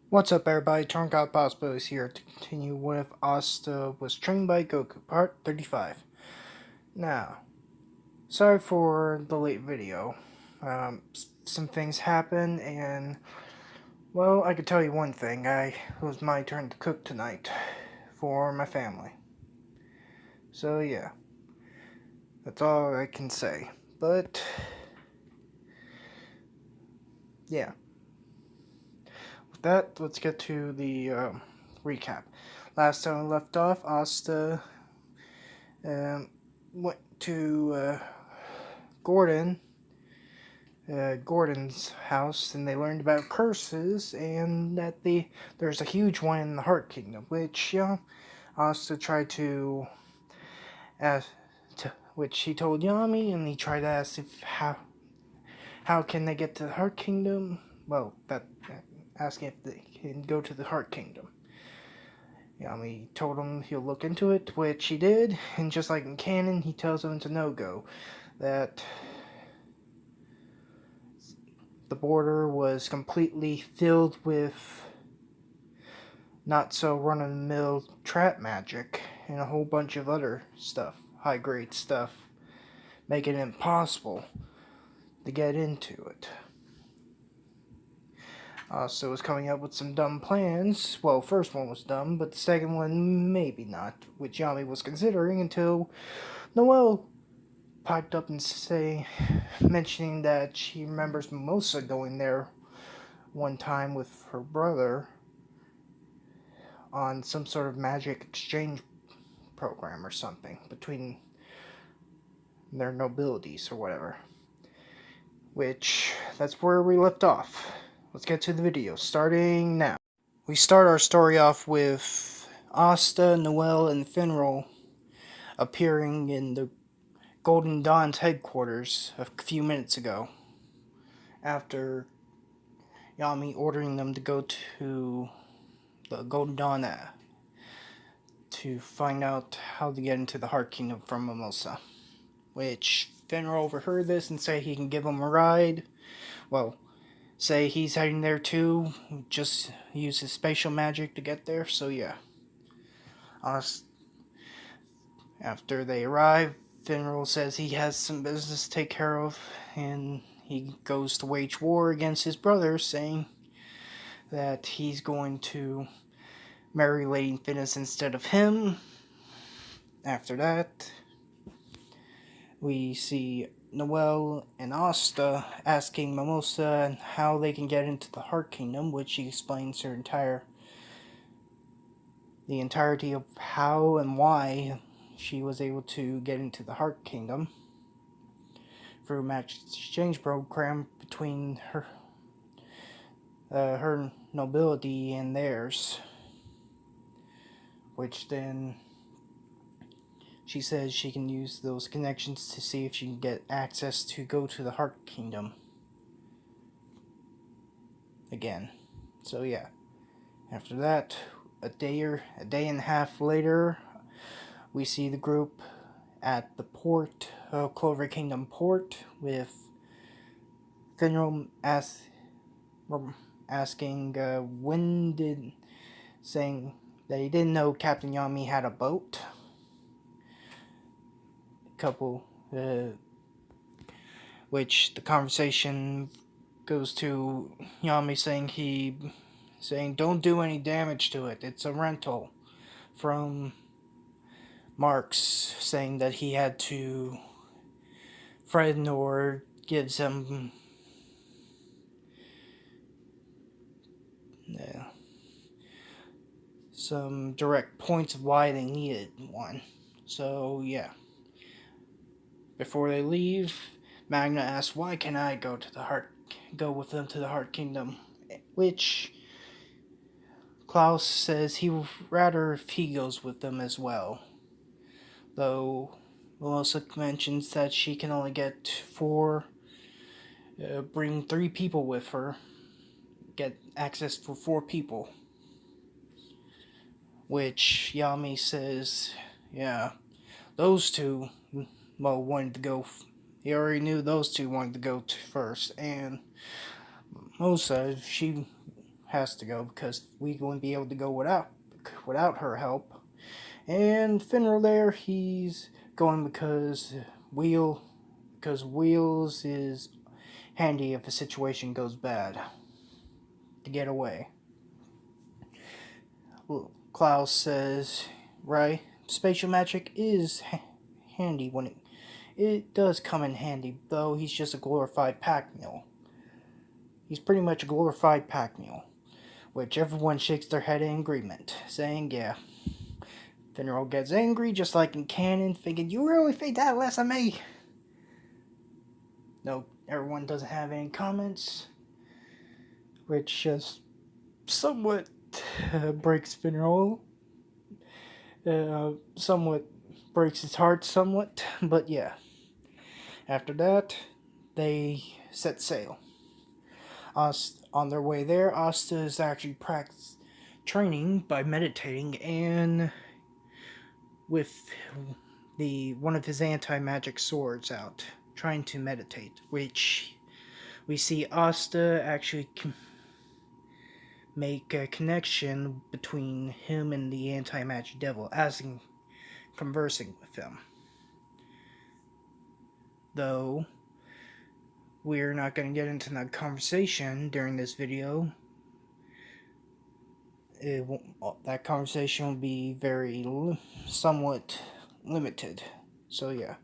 What's up, everybody? Turncock Possible is here to continue with Asta was trained by Goku, part 35. Now, sorry for the late video. Some things happened, and, well, I could tell you one thing. It was my turn to cook tonight for my family. So, yeah, that's all I can say. But, yeah. With that, let's get to the recap. Last time we left off, Asta went to Gordon's house, and they learned about curses and that there's a huge one in the Heart Kingdom, which Asta tried to ask, which he told Yami, and he tried to ask if how can they get to the Heart Kingdom. Well, asking if they can go to the Heart Kingdom. Yami told him he'll look into it, which he did, and just like in canon, he tells him it's a no-go. That the border was completely filled with not so run-of-the-mill trap magic and a whole bunch of other stuff, high-grade stuff, making it impossible to get into it. So was coming up with some dumb plans. Well, first one was dumb, but the second one maybe not, which Yami was considering until Noelle piped up and mentioning that she remembers Mimosa going there one time with her brother on some sort of magic exchange program or something between their nobilities or whatever. Which, that's where we left off. Let's get to the video, starting now. We start our story off with Asta, Noelle, and Finral appearing in the Golden Dawn's headquarters a few minutes ago, after Yami ordering them to go to the Golden Dawn to find out how to get into the Heart Kingdom from Mimosa. Which Finral overheard this and say he can give him a ride. Well, say he's heading there too, just use his spatial magic to get there, so yeah. After they arrive, Finral says he has some business to take care of, and he goes to wage war against his brother, saying that he's going to marry Lady Finnis instead of him. After that, we see Noelle and Asta asking Mimosa how they can get into the Heart Kingdom, which she explains the entirety of how and why she was able to get into the Heart Kingdom through a match exchange program between her nobility and theirs, which then she says she can use those connections to see if she can get access to go to the Heart Kingdom again. So yeah, after that, a day and a half later, we see the group at the port, Clover Kingdom port, with Finral asking saying that he didn't know Captain Yami had a boat. Which the conversation goes to Yami saying don't do any damage to it. It's a rental from Marks, saying that he had to threaten or give some direct points of why they needed one. So yeah. Before they leave, Magna asks, why can I go with them to the Heart Kingdom? Which Klaus says he would rather if he goes with them as well. Though Melissa mentions that she can only bring 3 people with her, get access for 4 people. Which Yami says, yeah, those two, wanted to go. He already knew those two wanted to go first, and Mosa, she has to go because we wouldn't be able to go without her help. And Finral there, he's going because Wheels is handy if a situation goes bad to get away. Klaus says, right, spatial magic is handy when it does come in handy, though he's just a glorified pack mule. He's pretty much a glorified pack mule, which everyone shakes their head in agreement, saying, yeah. Finral gets angry, just like in canon, thinking, you really think that less of me? No, everyone doesn't have any comments, which just somewhat breaks Finral. Somewhat breaks his heart somewhat, but yeah. After that, they set sail. On their way there, Asta is actually training by meditating and with one of his anti-magic swords out, trying to meditate, which we see Asta actually make a connection between him and the anti-magic devil as in conversing with him. Though we're not going to get into that conversation during this video. That conversation will be somewhat limited. So yeah.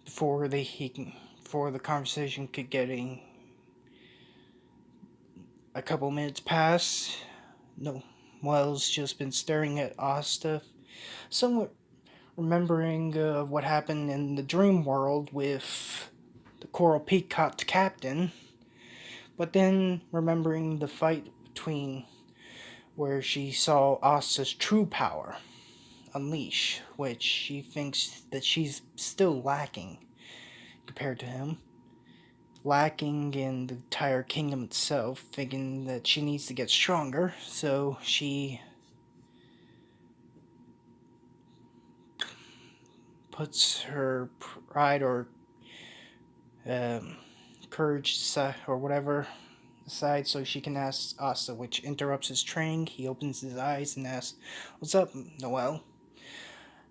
Before the conversation could get a couple minutes pass, Noel's just been staring at Asta, somewhat remembering what happened in the dream world with the Coral Peacock captain, but then remembering the fight between where she saw Asta's true power unleash, which she thinks that she's still lacking compared to him. Lacking in the entire kingdom itself, thinking that she needs to get stronger, so she puts her pride or courage or whatever aside so she can ask Asta, which interrupts his training. He opens his eyes and asks, "What's up, Noel?"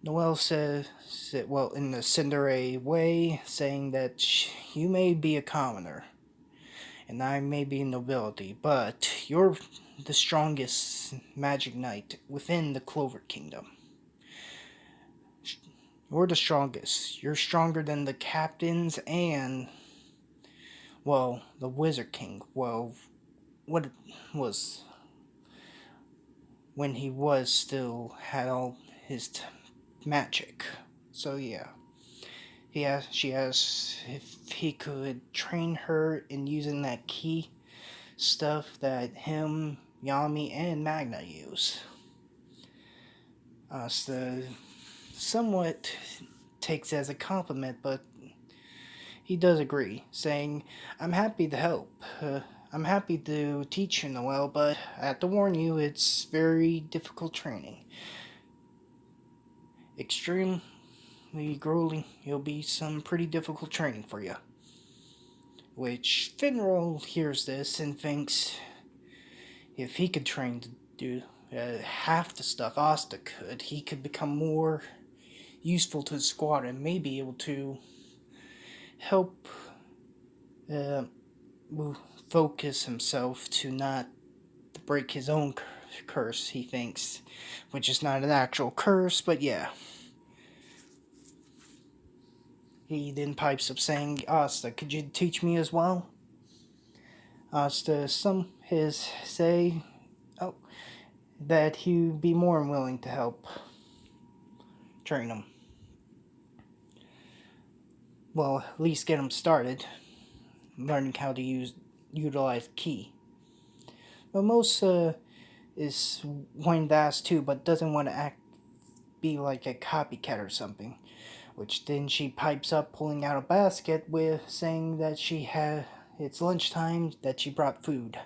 Noel says, well, in the Cinderella way, saying that you may be a commoner, and I may be nobility, but you're the strongest magic knight within the Clover Kingdom. You're the strongest. You're stronger than the captains and, well, the Wizard King. Well, what it was when he was still had all his magic. So yeah. She asked if he could train her in using that key stuff that him, Yami, and Magna use. Asta somewhat takes it as a compliment, but he does agree, saying, I'm happy to help. I'm happy to teach you, Noel, but I have to warn you, it's very difficult training. Extremely grueling. It'll be some pretty difficult training for you. Which Finral hears this and thinks if he could train to do half the stuff Asta could, he could become more useful to the squad and may be able to help focus himself to not break his own curse, he thinks, which is not an actual curse, but yeah. He then pipes up saying, Asta, could you teach me as well? Asta say that he would be more than willing to help train him. Well, at least get him started, learning how to utilize key. But most is wanting to ask too, but doesn't want to be like a copycat or something. Which then she pipes up, pulling out a basket with saying that it's lunchtime, that she brought food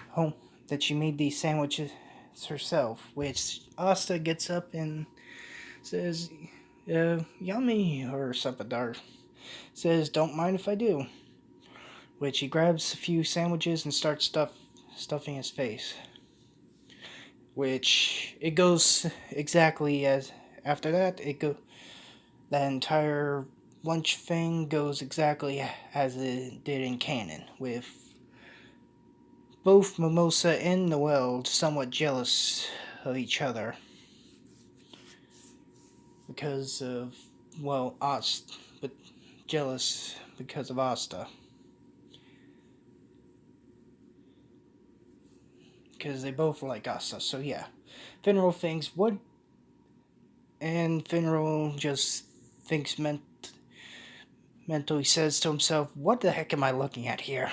home, that she made these sandwiches herself, which Asta gets up and says, yummy, or something, or says, don't mind if I do. which he grabs a few sandwiches and starts stuffing his face. Which it goes exactly as after that. That entire lunch thing goes exactly as it did in canon, with both Mimosa and Noel somewhat jealous of each other because of, well, but jealous because of Asta. Because they both like Asta, so yeah. Finral thinks, what? And Finral just thinks mentally says to himself, what the heck am I looking at here?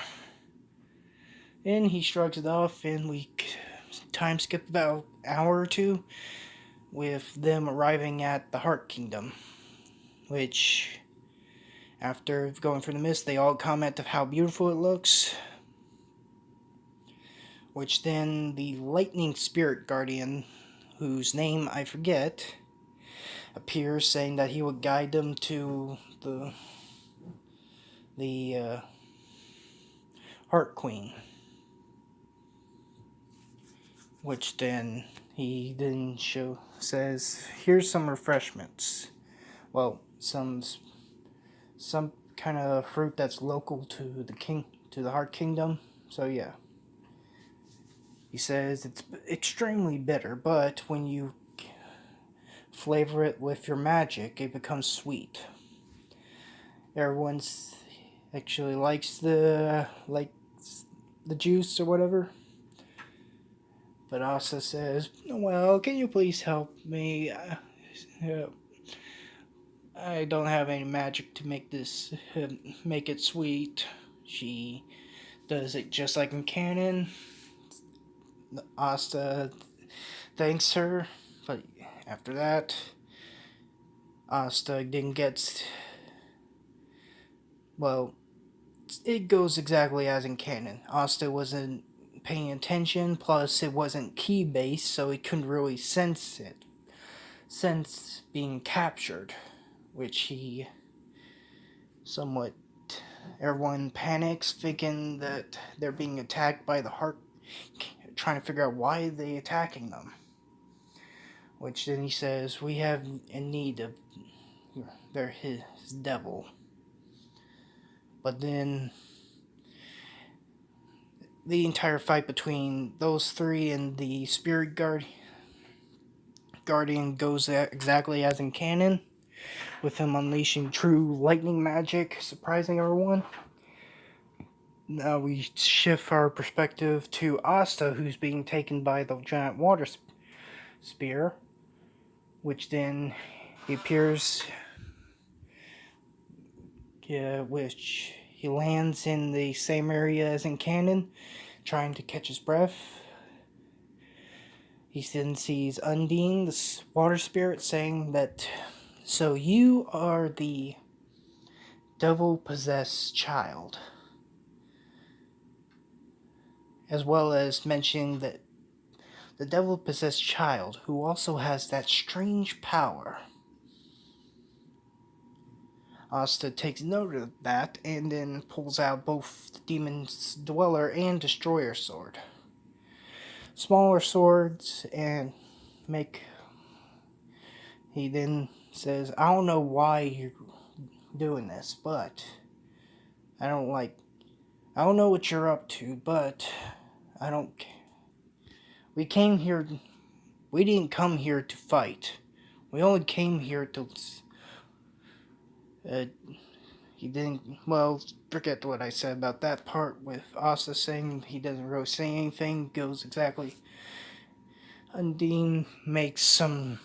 And he shrugs it off, and we time skip about an hour or two with them arriving at the Heart Kingdom, which, after going through the mist, they all comment of how beautiful it looks, which then the Lightning Spirit Guardian, whose name I forget, appears, saying that he would guide them to the Heart Queen, which then he then says, here's some refreshments. Well, some kind of fruit that's local to the Heart Kingdom. So yeah, he says it's extremely bitter, but when you flavor it with your magic, it becomes sweet. Everyone's actually likes the juice or whatever. But Asta says, well, can you please help me? I don't have any magic to make make it sweet. She does it just like in canon. Asta thanks her, but after that, Asta then gets, well, it goes exactly as in canon. Asta wasn't paying attention, plus it wasn't key based, so he couldn't really sense being captured, which he somewhat, everyone panics thinking that they're being attacked by the Heart, trying to figure out why they're attacking them, which then he says, we have in need of his devil. But then the entire fight between those three and the Spirit Guardian goes exactly as in canon, with him unleashing true lightning magic, surprising everyone. Now we shift our perspective to Asta, who's being taken by the giant water spear, which then he appears, which he lands in the same area as in canon, trying to catch his breath. He then sees Undine, the water spirit, saying that, so you are the devil-possessed child. As well as mentioning that the devil-possessed child, who also has that strange power. Asta takes note of that, and then pulls out both the Demon's Dweller and Destroyer sword. Smaller swords, and he then says, I don't know why you're doing this, but I don't know what you're up to, but I don't. We didn't come here to fight. We only came here to. He didn't. Well, forget what I said about that part with Asta saying he doesn't really say anything. Goes exactly. Undine makes some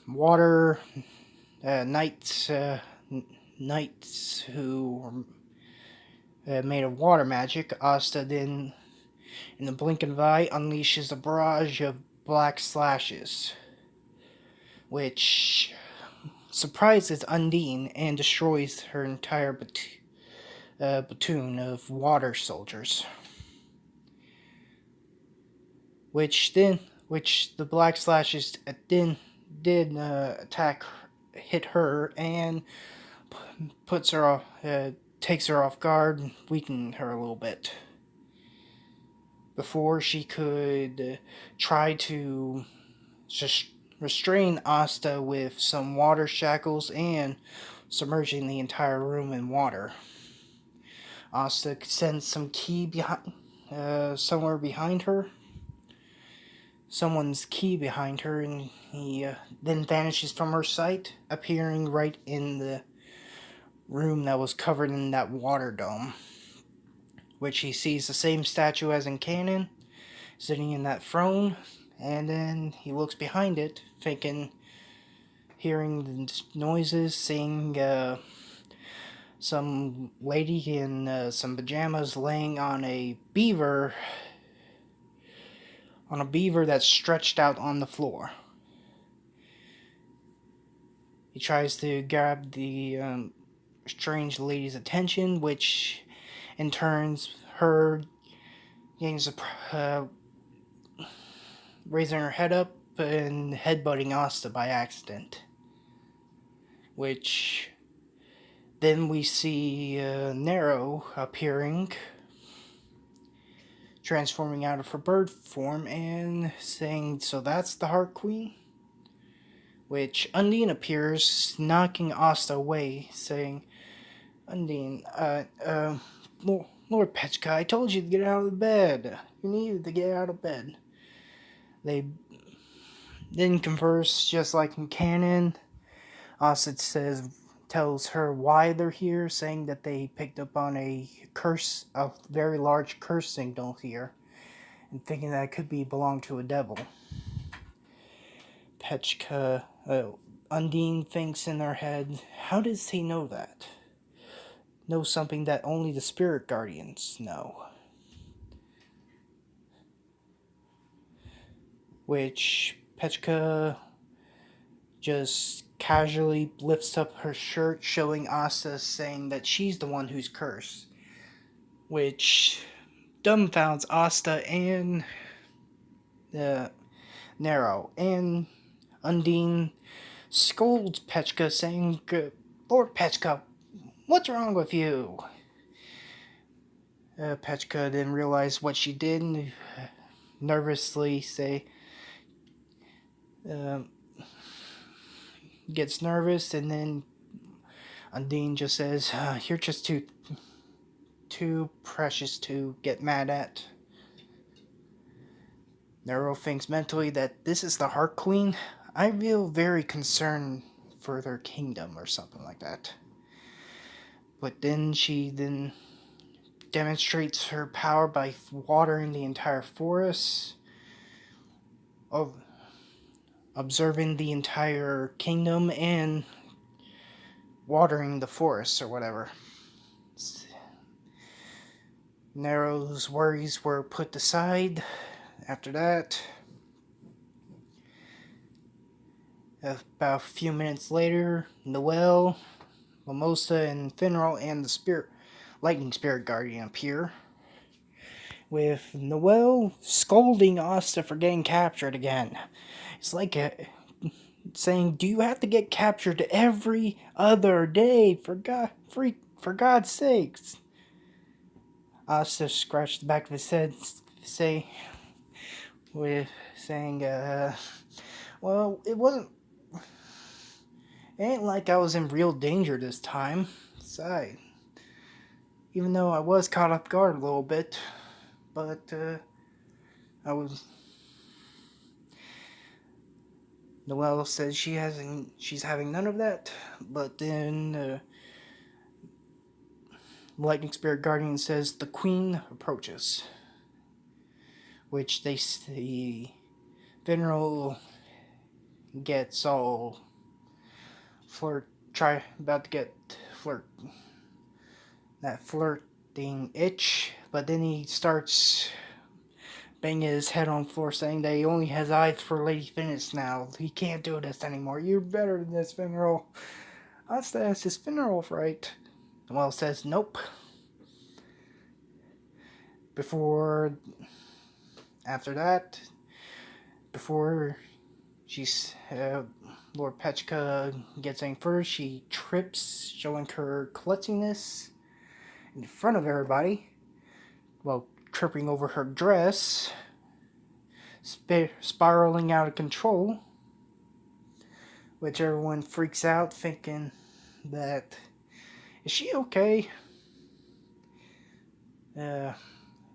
water. Knights who are made of water magic. Asta then, in the blink of an eye, unleashes a barrage of black slashes, which surprises Undine and destroys her entire platoon of water soldiers. Which the black slashes did hit her and puts her takes her off guard, weakening her a little bit. Before she could try to just restrain Asta with some water shackles and submerging the entire room in water. Asta sends some key behind, somewhere behind her. Someone's key behind her, and he then vanishes from her sight, appearing right in the room that was covered in that water dome, which he sees the same statue as in canon, sitting in that throne, and then he looks behind it, thinking, hearing the noises, seeing some lady in some pajamas laying on a beaver that's stretched out on the floor. He tries to grab the strange lady's attention, which in turns her gains raising her head up and headbutting Asta by accident. Which then we see Nero appearing, transforming out of her bird form and saying, "So that's the Heart Queen?" Which Undine appears, knocking Asta away, saying, "Undine, Lord Petchka, I told you to get out of the bed. You needed to get out of bed." They then converse just like in canon. Asta tells her why they're here, saying that they picked up on a very large curse signal here, and thinking that it could belong to a devil. Undine thinks in her head, how does he know that? Know something that only the spirit guardians know. Which Petchka just casually lifts up her shirt, showing Asta, saying that she's the one who's cursed. Which dumbfounds Asta and Nero. And Undine scolds Petchka, saying, "Lord Petchka, what's wrong with you?" Petchka didn't realize what she did and nervously gets nervous, and then Undine just says, "You're just too precious to get mad at." Nero thinks mentally that this is the Heart Queen. I feel very concerned for their kingdom or something like that. But then she demonstrates her power by watering the entire forest, observing the entire kingdom and watering the forest or whatever. Nero's worries were put aside. After that, about a few minutes later, Noelle, Mimosa, and Finral and the lightning spirit guardian appear, with Noelle scolding Asta for getting captured again. It's like saying, "Do you have to get captured every other day? For God's sakes!" Asta scratched the back of his head, saying, "Well, it ain't like I was in real danger this time. Besides, even though I was caught off guard a little bit, but I was." Noelle says she's having none of that, but then Lightning Spirit Guardian says the Queen approaches, which they see Veneral gets all about to get that flirting itch, but then he starts banging his head on the floor, saying that he only has eyes for Lady Finnis now. He can't do this anymore. You're better than this, Veneral. Asta has his Veneral right. Noelle says nope. After that, before Lord Petchka gets any further, she trips, showing her klutziness, in front of everybody, while tripping over her dress, spiraling out of control, which everyone freaks out, thinking that, is she okay?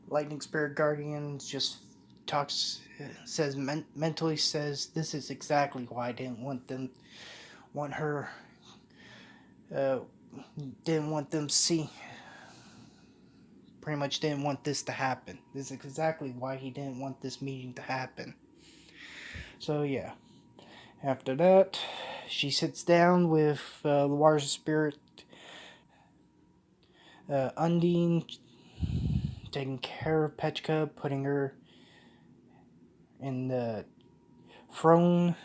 Lightning Spirit Guardian just mentally says, this is exactly why I didn't want her, didn't want them see, pretty much didn't want this to happen. This is exactly why he didn't want this meeting to happen. So yeah, after that, she sits down with Luar's spirit, Undine, taking care of Petra, putting her in the throne,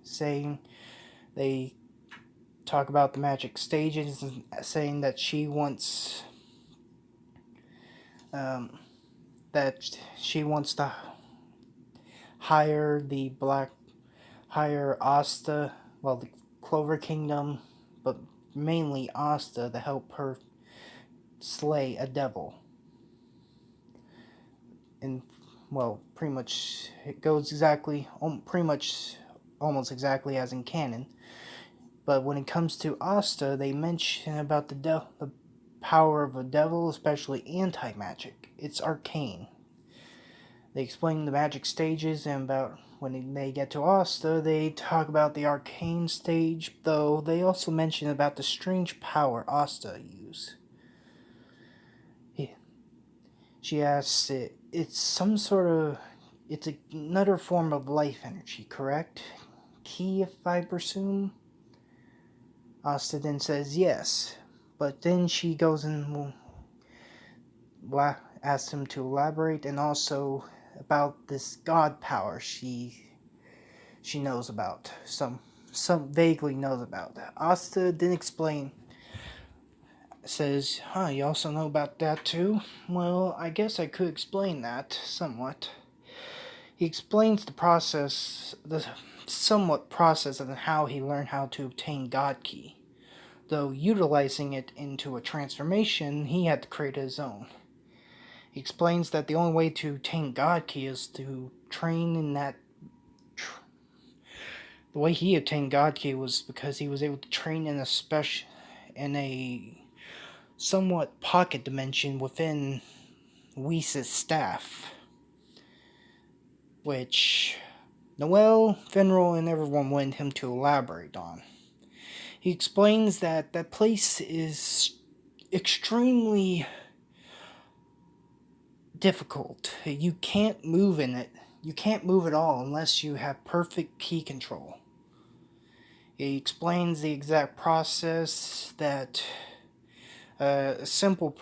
saying they talk about the magic stages, and saying that she wants to hire Asta, well, the Clover Kingdom, but mainly Asta, to help her slay a devil. And, well, pretty much it goes almost exactly as in canon. But when it comes to Asta, they mention about the power of a devil, especially anti-magic. It's arcane. They explain the magic stages, and about when they get to Asta, they talk about the arcane stage, though they also mention about the strange power Asta used. She asks, it's another form of life energy, correct? Ki, if I presume? Asta then says yes, but then she goes and asks him to elaborate, and also about this god power she knows about, some vaguely knows about. Asta didn't explain. Says, you also know about that too? Well, I guess I could explain that somewhat. He explains the process and how he learned how to obtain God Key. Though utilizing it into a transformation, he had to create his own. He explains that the only way to obtain God Key is to train in that. The way he obtained God Key was because he was able to train in a somewhat pocket dimension within Whis' staff, which Noel, Finral, and everyone wanted him to elaborate on. He explains that that place is extremely difficult. You can't move in it. You can't move at all unless you have perfect key control. He explains the exact process that simple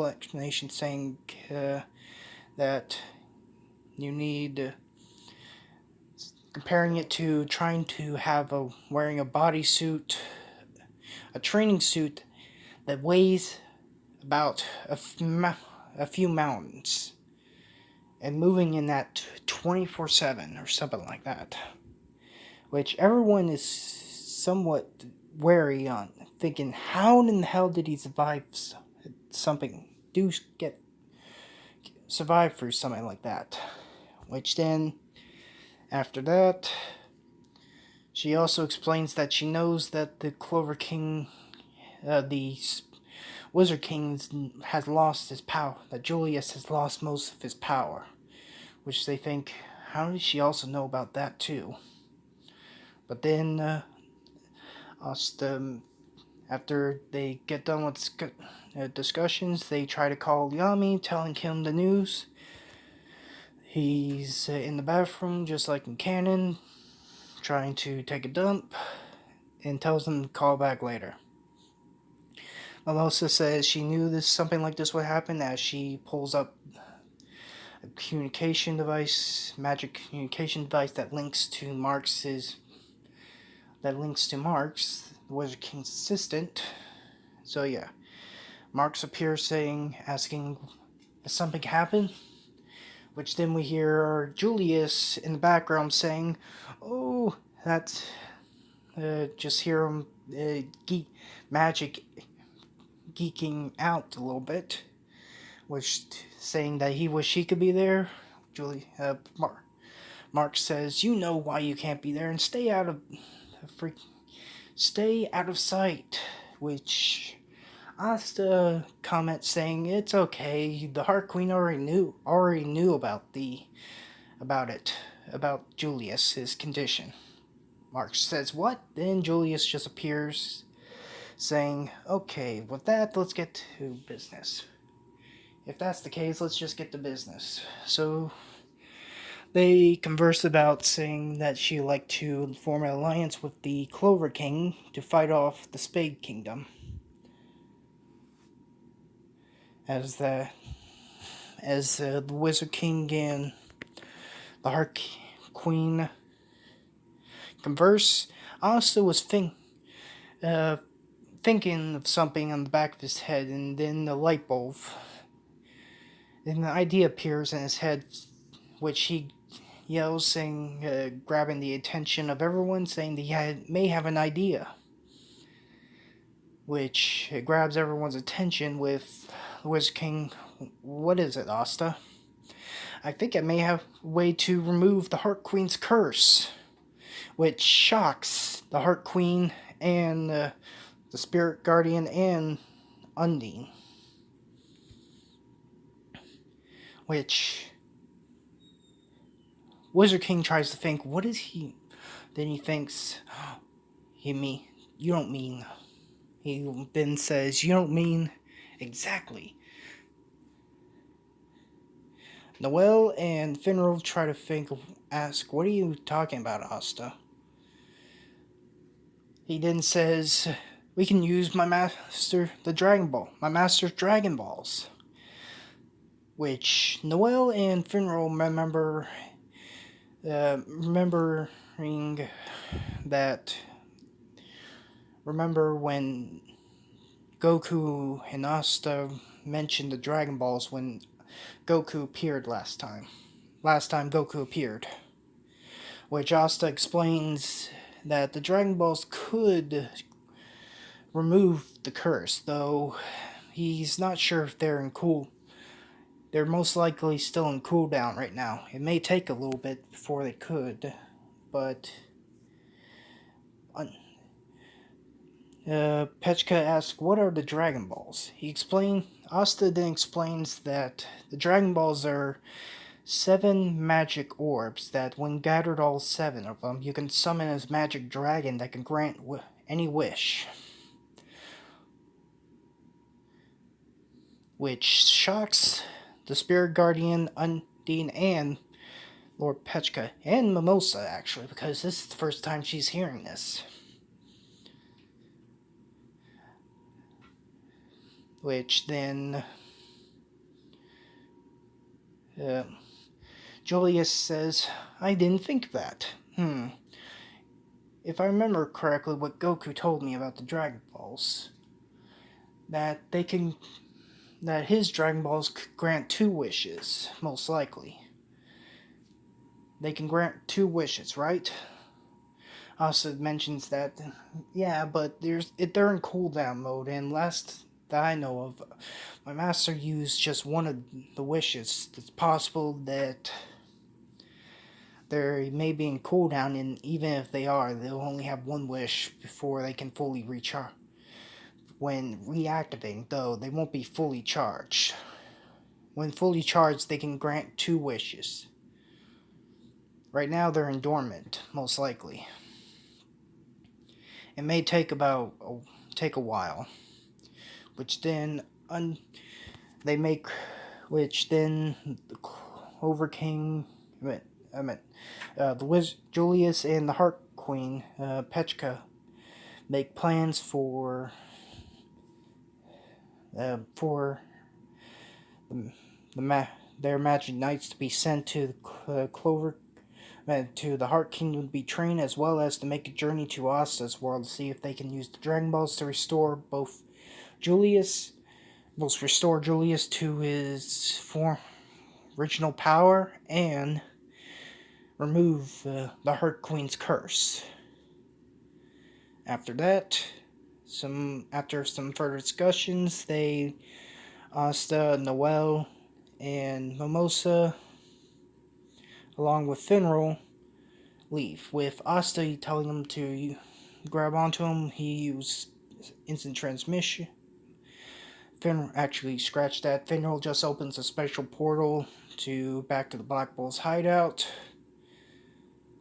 explanation saying that you need, comparing it to trying to have wearing a bodysuit, a training suit that weighs about a few mountains, and moving in that 24/7 or something like that, which everyone is somewhat wary on, thinking, how in the hell did he survive survive through something like that? Which then, after that, she also explains that she knows that the Clover King, the Wizard King, has lost his power, that Julius has lost most of his power, which they think, how does she also know about that too? But then, after they get done with discussions, they try to call Yami, telling him the news. He's in the bathroom, just like in canon, trying to take a dump, and tells them to call back later. Mimosa says she knew something like this would happen, as she pulls up a magic communication device that links to Marx, the Wizard King's assistant. So yeah, Marx appears asking, has something happened? Which then we hear Julius in the background saying, oh, that's, just hear him, magic geeking out a little bit, which saying that he wish he could be there. Mark says, "You know why you can't be there, and stay out of sight." Which Asta comments saying it's okay. The Heart Queen already knew about Julius's condition. Mark says what? Then Julius just appears, saying, "Okay, with that, let's get to business. If that's the case, let's just get to business." So they converse about saying that she'd like to form an alliance with the Clover King to fight off the Spade Kingdom. As the Wizard King and the Heart Queen converse, Asta was thinking of something on the back of his head, and then the light bulb. Then the idea appears in his head, which he yells, saying, grabbing the attention of everyone, saying that he may have an idea. Which grabs everyone's attention with the Wizard King. "What is it, Asta?" "I think I may have a way to remove the Heart Queen's curse." Which shocks the Heart Queen and the Spirit Guardian and Undine. Which Wizard King tries to think, what is he? Then he thinks, you don't mean. He then says, "You don't mean exactly." Noelle and Finral try to ask, "What are you talking about, Asta?" He then says, "We can use my master's Dragon Balls." Which Noelle and Finral remember when Goku and Asta mentioned the Dragon Balls when Goku appeared last time. Last time Goku appeared. Which Asta explains that the Dragon Balls could remove the curse, though he's not sure if they're most likely still in cooldown right now. It may take a little bit before they could, but Pechka asks, "What are the Dragon Balls?" Asta then explains that the Dragon Balls are 7 magic orbs that, when gathered all 7 of them, you can summon as magic dragon that can grant any wish. Which shocks the Spirit Guardian, Undine, and Lord Pechka, and Mimosa, actually, because this is the first time she's hearing this. Which then Julius says, "I didn't think of that. If I remember correctly what Goku told me about the Dragon Balls, that his Dragon Balls could grant 2 wishes, most likely. They can grant 2 wishes, right?" Also mentions that, yeah, but they're in cooldown mode, and last that I know of, my master used just one of the wishes. It's possible that they may be in cooldown, and even if they are, they'll only have 1 wish before they can fully recharge. When reactivating, though, they won't be fully charged. When fully charged, they can grant 2 wishes. Right now, they're in dormant, most likely. It may take a while, which then the Clover King, Julius and the Heart Queen, Pechka, make plans for their magic knights to be sent to the Heart Kingdom to be trained, as well as to make a journey to Asta's world to see if they can use the Dragon Balls to restore Julius to his original power and remove the Heart Queen's curse. After that, After some further discussions, Asta, Noel, and Mimosa, along with Finral, leave. With Asta telling them to grab onto him, he used instant transmission. Finral actually scratched that. Finral just opens a special portal back to the Black Bull's hideout,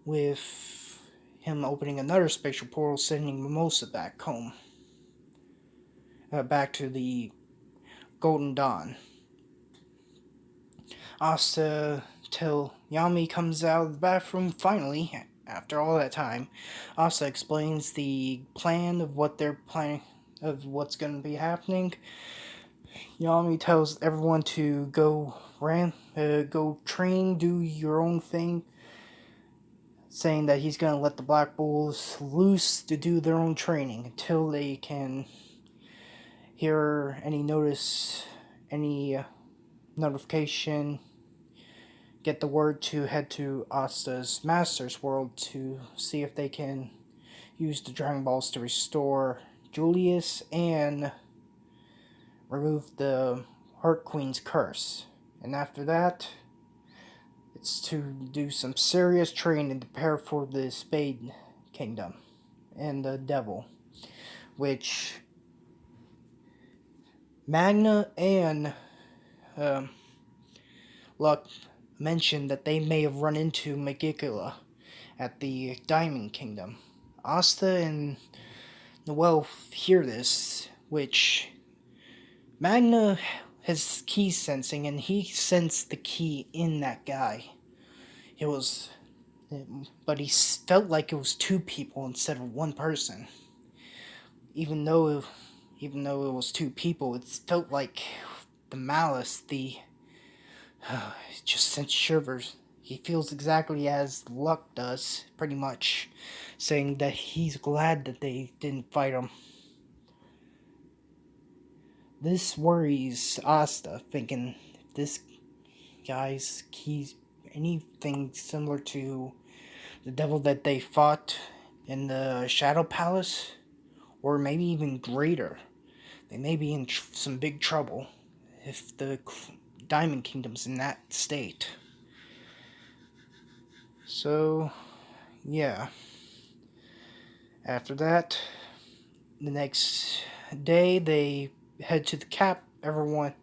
with him opening another special portal, sending Mimosa back home. Back to the Golden Dawn. Asta, till Yami comes out of the bathroom finally, after all that time. Asta explains the plan of what they're planning, of what's going to be happening. Yami tells everyone to go train, do your own thing, saying that he's going to let the Black Bulls loose to do their own training until they can hear any notification, get the word to head to Asta's Master's World to see if they can use the Dragon Balls to restore Julius and remove the Heart Queen's curse. And after that, it's to do some serious training to prepare for the Spade Kingdom and the Devil, which Magna and Luck mentioned that they may have run into Megicula at the Diamond Kingdom. Asta and Noel hear this, which Magna has key sensing, and he sensed the key in that guy. But he felt like it was two people instead of one person. Even though it was two people, it felt like the malice, it just sent shivers. He feels exactly as Luck does, pretty much, saying that he's glad that they didn't fight him. This worries Asta, thinking if this guy's keys anything similar to the devil that they fought in the Shadow Palace, or maybe even greater. They may be in some big trouble if the Diamond Kingdom's in that state. So, yeah. After that, the next day, they head to the everyone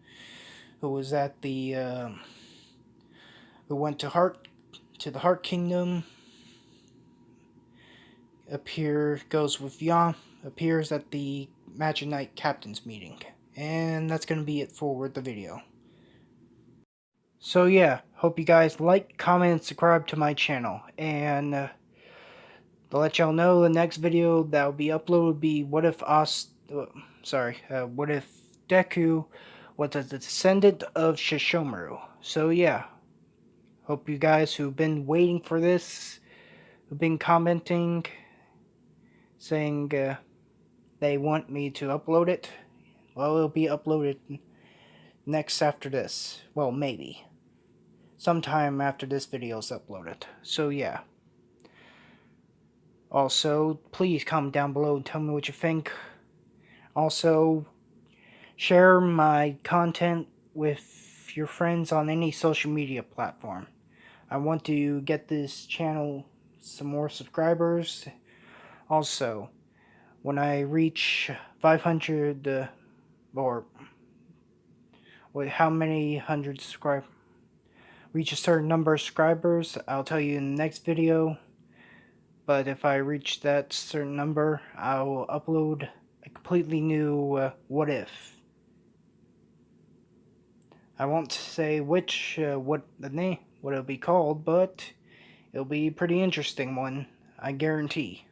who was at the, who went to the Heart Kingdom, appears at the Magic Knight Captain's meeting. And that's going to be it for the video. So yeah, hope you guys like, comment, and subscribe to my channel. And to let y'all know, the next video that will be uploaded will be what if Deku was a descendant of Shishomaru. So yeah, hope you guys who've been waiting for this, who've been commenting, saying they want me to upload it. Well, it'll be uploaded next after this. Well, maybe. Sometime after this video is uploaded. So yeah. Also, please comment down below and tell me what you think. Also, share my content with your friends on any social media platform. I want to get this channel some more subscribers. Also, when I reach 500, or with how many hundred reach a certain number of subscribers, I'll tell you in the next video. But if I reach that certain number, I will upload a completely new what if. I won't say what it'll be called, but it'll be a pretty interesting one, I guarantee.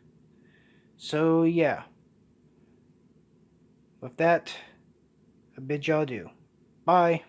So yeah. With that, I bid y'all adieu. Bye.